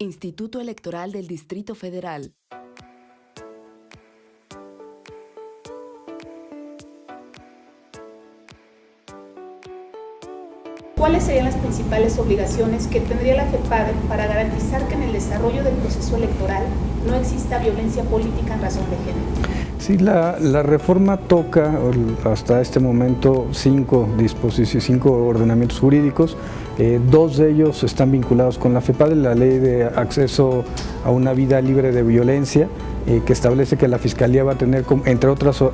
Instituto Electoral del Distrito Federal. ¿Cuáles serían las principales obligaciones que tendría la FEPADE para garantizar que en el desarrollo del proceso electoral no exista violencia política en razón de género? Sí, la reforma toca hasta este momento cinco ordenamientos jurídicos. Dos de ellos están vinculados con la FEPADE, la Ley de Acceso a una Vida Libre de Violencia, que establece que la Fiscalía va a tener, entre otras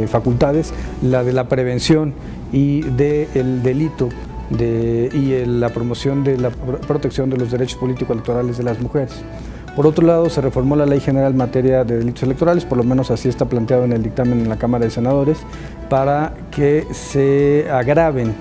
facultades, la de la prevención y del delito la promoción de la protección de los derechos político-electorales de las mujeres. Por otro lado, se reformó la Ley General en materia de delitos electorales, por lo menos así está planteado en el dictamen en la Cámara de Senadores, para que se agraven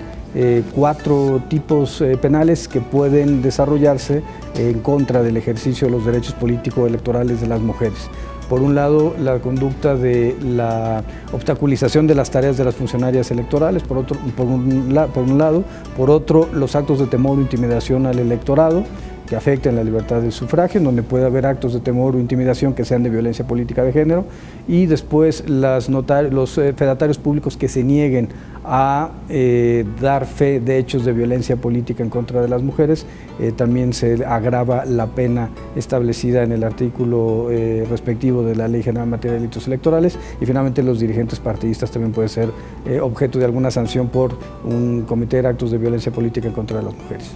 4 tipos penales que pueden desarrollarse en contra del ejercicio de los derechos político-electorales de las mujeres. Por un lado, la conducta de la obstaculización de las tareas de las funcionarias electorales, por un lado, por otro, los actos de temor o intimidación al electorado, que afecten la libertad del sufragio, en donde puede haber actos de temor o intimidación que sean de violencia política de género, y después los fedatarios públicos que se nieguen a dar fe de hechos de violencia política en contra de las mujeres. También se agrava la pena establecida en el artículo respectivo de la Ley General en materia de delitos electorales, y finalmente los dirigentes partidistas también pueden ser objeto de alguna sanción por cometer actos de violencia política en contra de las mujeres.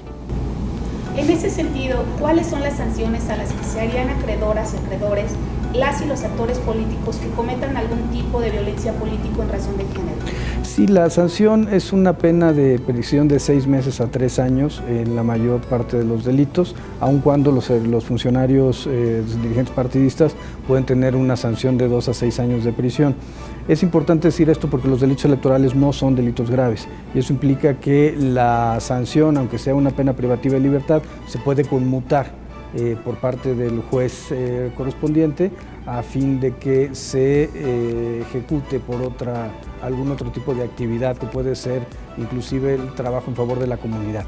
En ese sentido, ¿cuáles son las sanciones a las que se harían acreedoras y acreedores las y los actores políticos que cometan algún tipo de violencia política en razón de género? Sí, la sanción es una pena de prisión de 6 meses a 3 años en la mayor parte de los delitos, aun cuando los funcionarios dirigentes partidistas pueden tener una sanción de 2 a 6 años de prisión. Es importante decir esto porque los delitos electorales no son delitos graves, y eso implica que la sanción, aunque sea una pena privativa de libertad, se puede conmutar por parte del juez correspondiente a fin de que se ejecute por algún otro tipo de actividad que puede ser inclusive el trabajo en favor de la comunidad.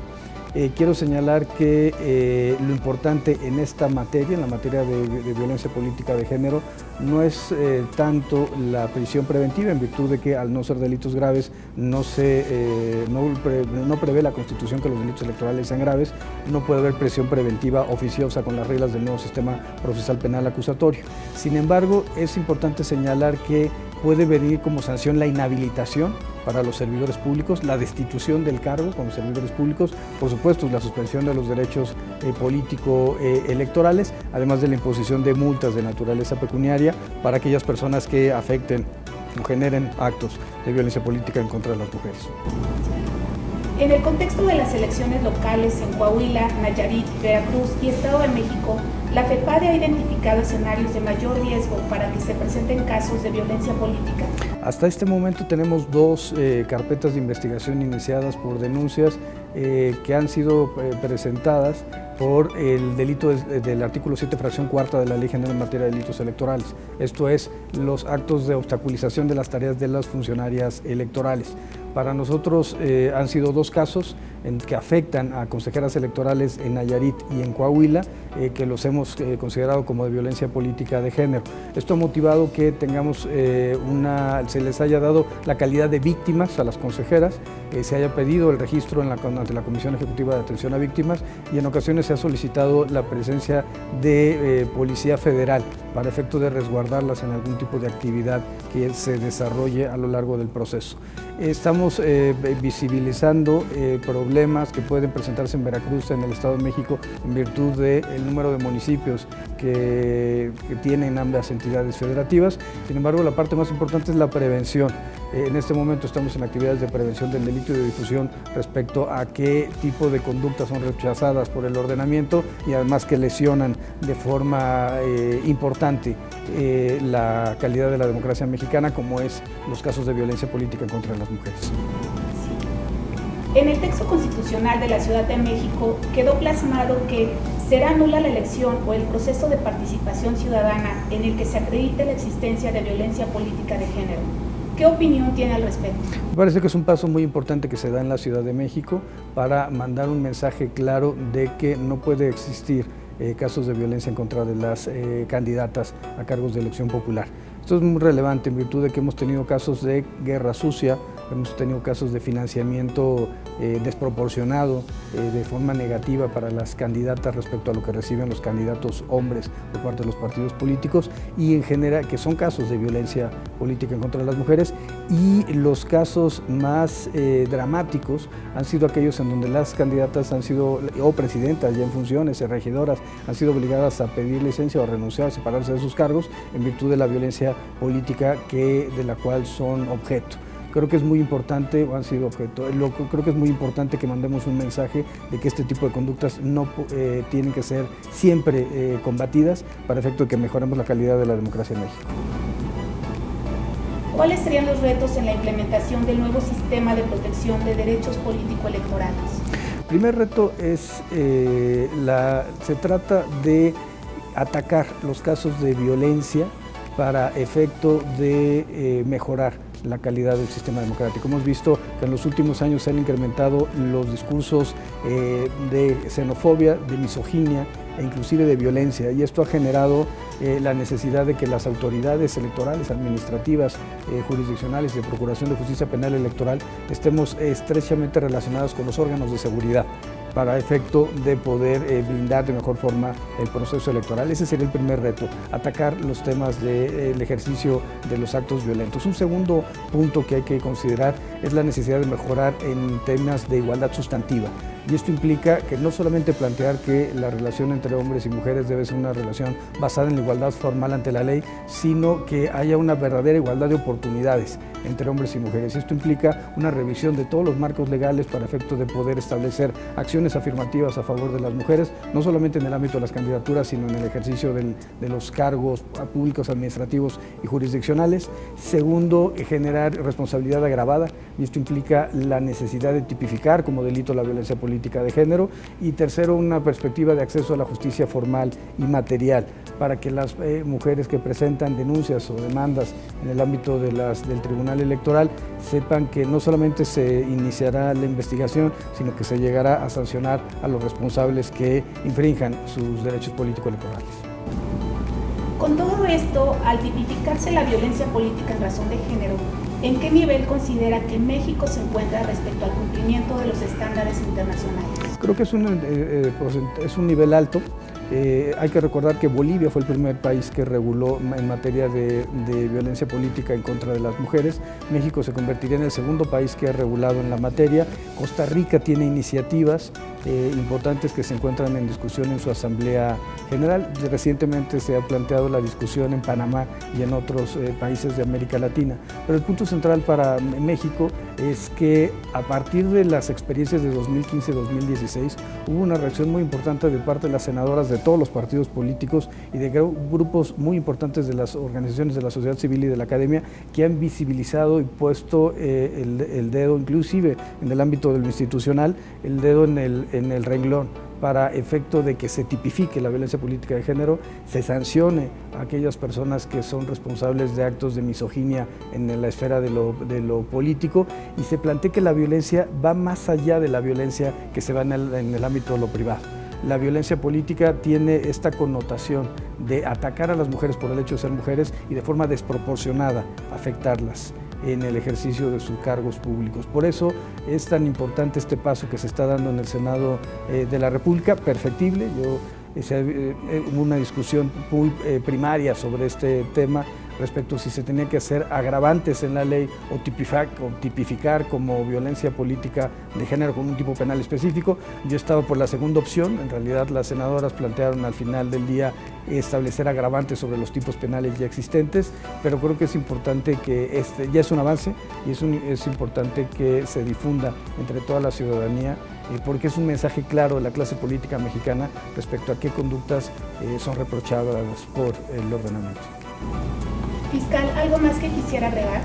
Quiero señalar que lo importante en esta materia, en la materia de violencia política de género, no es tanto la prisión preventiva, en virtud de que al no ser delitos graves no prevé la Constitución que los delitos electorales sean graves, no puede haber prisión preventiva oficiosa con las reglas del nuevo sistema procesal penal acusatorio. Sin embargo, es importante señalar que puede venir como sanción la inhabilitación para los servidores públicos, la destitución del cargo como servidores públicos, por supuesto la suspensión de los derechos político-electorales, además de la imposición de multas de naturaleza pecuniaria para aquellas personas que afecten o generen actos de violencia política en contra de las mujeres. En el contexto de las elecciones locales en Coahuila, Nayarit, Veracruz y Estado de México, la FEPADE ha identificado escenarios de mayor riesgo para que se presenten casos de violencia política. Hasta este momento tenemos 2 carpetas de investigación iniciadas por denuncias que han sido presentadas por el delito del artículo 7, fracción cuarta de la Ley General en materia de delitos electorales. Esto es, los actos de obstaculización de las tareas de las funcionarias electorales. Para nosotros han sido 2 casos que afectan a consejeras electorales en Nayarit y en Coahuila, que los hemos considerado como de violencia política de género. Esto ha motivado que tengamos se les haya dado la calidad de víctimas a las consejeras, se haya pedido el registro ante la Comisión Ejecutiva de Atención a Víctimas, y en ocasiones se ha solicitado la presencia de Policía Federal para efecto de resguardarlas en algún tipo de actividad que se desarrolle a lo largo del proceso. Estamos visibilizando problemas que pueden presentarse en Veracruz, en el Estado de México, en virtud del número de municipios que tienen ambas entidades federativas. Sin embargo, la parte más importante es la prevención. En este momento estamos en actividades de prevención del delito y de difusión respecto a qué tipo de conductas son rechazadas por el ordenamiento y además que lesionan de forma importante la calidad de la democracia mexicana, como es los casos de violencia política en contra de las mujeres. En el texto constitucional de la Ciudad de México quedó plasmado que será nula la elección o el proceso de participación ciudadana en el que se acredite la existencia de violencia política de género. ¿Qué opinión tiene al respecto? Me parece que es un paso muy importante que se da en la Ciudad de México para mandar un mensaje claro de que no puede existir casos de violencia en contra de las candidatas a cargos de elección popular. Esto es muy relevante en virtud de que hemos tenido casos de guerra sucia, hemos tenido casos de financiamiento desproporcionado de forma negativa para las candidatas respecto a lo que reciben los candidatos hombres por parte de los partidos políticos y en general que son casos de violencia política en contra de las mujeres, y los casos más dramáticos han sido aquellos en donde las candidatas han sido, o presidentas ya en funciones, regidoras, han sido obligadas a pedir licencia o a renunciar, a separarse de sus cargos en virtud de la violencia política de la cual son objeto. Creo que es muy importante, o han sido objeto, creo que es muy importante que mandemos un mensaje de que este tipo de conductas no tienen que ser siempre combatidas para efecto de que mejoremos la calidad de la democracia en México. ¿Cuáles serían los retos en la implementación del nuevo sistema de protección de derechos político-electorales? El primer reto es, se trata de atacar los casos de violencia para efecto de mejorar la calidad del sistema democrático. Hemos visto que en los últimos años se han incrementado los discursos de xenofobia, de misoginia e inclusive de violencia, y esto ha generado la necesidad de que las autoridades electorales, administrativas, jurisdiccionales y de Procuración de Justicia Penal Electoral estemos estrechamente relacionadas con los órganos de seguridad para efecto de poder blindar de mejor forma el proceso electoral. Ese sería el primer reto, atacar los temas del ejercicio de los actos violentos. Un segundo punto que hay que considerar es la necesidad de mejorar en temas de igualdad sustantiva. Y esto implica que no solamente plantear que la relación entre hombres y mujeres debe ser una relación basada en la igualdad formal ante la ley, sino que haya una verdadera igualdad de oportunidades entre hombres y mujeres. Esto implica una revisión de todos los marcos legales para efecto de poder establecer acciones afirmativas a favor de las mujeres, no solamente en el ámbito de las candidaturas, sino en el ejercicio de los cargos públicos, administrativos y jurisdiccionales. Segundo, generar responsabilidad agravada, y esto implica la necesidad de tipificar como delito la violencia política de género. Y tercero, una perspectiva de acceso a la justicia formal y material, para que las mujeres que presentan denuncias o demandas en el ámbito del Tribunal Electoral sepan que no solamente se iniciará la investigación, sino que se llegará a sancionar a los responsables que infrinjan sus derechos político-electorales. Con todo esto, al tipificarse la violencia política en razón de género, ¿en qué nivel considera que México se encuentra respecto al cumplimiento de los estándares internacionales? Creo que es un nivel alto. Hay que recordar que Bolivia fue el primer país que reguló en materia de violencia política en contra de las mujeres. México se convertiría en el segundo país que ha regulado en la materia. Costa Rica tiene iniciativas importantes que se encuentran en discusión en su Asamblea General. Recientemente se ha planteado la discusión en Panamá y en otros países de América Latina. Pero el punto central para México es que a partir de las experiencias de 2015-2016 hubo una reacción muy importante de parte de las senadoras de todos los partidos políticos y de grupos muy importantes de las organizaciones de la sociedad civil y de la academia, que han visibilizado y puesto el dedo, inclusive en el ámbito de lo institucional, el dedo en el renglón para efecto de que se tipifique la violencia política de género, se sancione a aquellas personas que son responsables de actos de misoginia en la esfera de lo político, y se plantee que la violencia va más allá de la violencia que se va en el ámbito de lo privado. La violencia política tiene esta connotación de atacar a las mujeres por el hecho de ser mujeres y de forma desproporcionada afectarlas en el ejercicio de sus cargos públicos. Por eso es tan importante este paso que se está dando en el Senado de la República, perfectible. Hubo una discusión muy primaria sobre este tema respecto a si se tenía que hacer agravantes en la ley o tipificar como violencia política de género con un tipo penal específico. Yo estaba por la segunda opción. En realidad las senadoras plantearon al final del día establecer agravantes sobre los tipos penales ya existentes, pero creo que es importante que ya es un avance y es importante que se difunda entre toda la ciudadanía, porque es un mensaje claro de la clase política mexicana respecto a qué conductas son reprochadas por el ordenamiento. Fiscal, ¿algo más que quisiera agregar?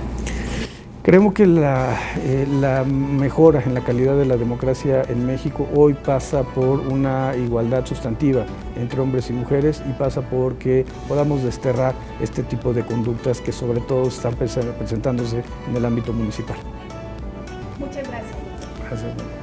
Creo que la mejora en la calidad de la democracia en México hoy pasa por una igualdad sustantiva entre hombres y mujeres, y pasa por que podamos desterrar este tipo de conductas que sobre todo están presentándose en el ámbito municipal. Muchas gracias. Gracias.